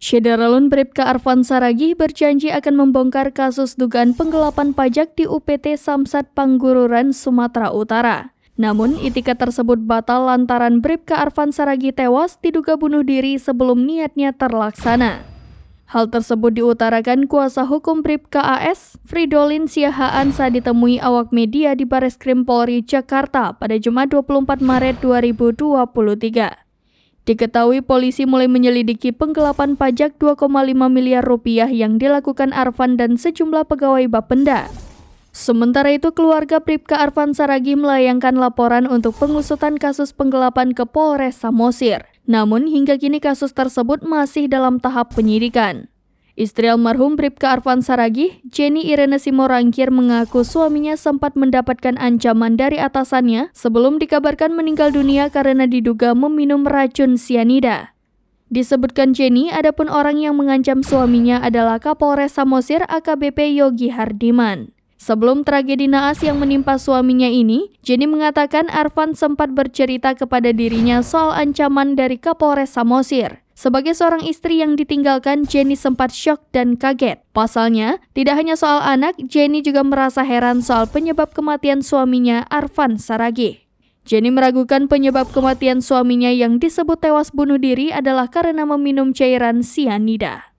Syederalun Bribka Arfan Saragih berjanji akan membongkar kasus dugaan penggelapan pajak di UPT Samsat Panggururan, Sumatera Utara. Namun, itikat tersebut batal lantaran Bribka Arfan Saragih tewas diduga bunuh diri sebelum niatnya terlaksana. Hal tersebut diutarakan kuasa hukum Bribka AS, Fridolin Siahaan saat ditemui awak media di Bareskrim Polri Jakarta pada Jumat 24 Maret 2023. Diketahui polisi mulai menyelidiki penggelapan pajak 2,5 miliar rupiah yang dilakukan Arfan dan sejumlah pegawai Bapenda. Sementara itu, keluarga Bribka Arfan Saragih melayangkan laporan untuk pengusutan kasus penggelapan ke Polres Samosir. Namun, hingga kini kasus tersebut masih dalam tahap penyidikan. Istri almarhum Bribka Arfan Saragih, Jenny Irene Simorangkir, mengaku suaminya sempat mendapatkan ancaman dari atasannya sebelum dikabarkan meninggal dunia karena diduga meminum racun sianida. Disebutkan Jenny, adapun orang yang mengancam suaminya adalah Kapolres Samosir AKBP Yogi Hardiman. Sebelum tragedi naas yang menimpa suaminya ini, Jenny mengatakan Arfan sempat bercerita kepada dirinya soal ancaman dari Kapolres Samosir. Sebagai seorang istri yang ditinggalkan, Jenny sempat syok dan kaget. Pasalnya, tidak hanya soal anak, Jenny juga merasa heran soal penyebab kematian suaminya, Arfan Saragih. Jenny meragukan penyebab kematian suaminya yang disebut tewas bunuh diri adalah karena meminum cairan sianida.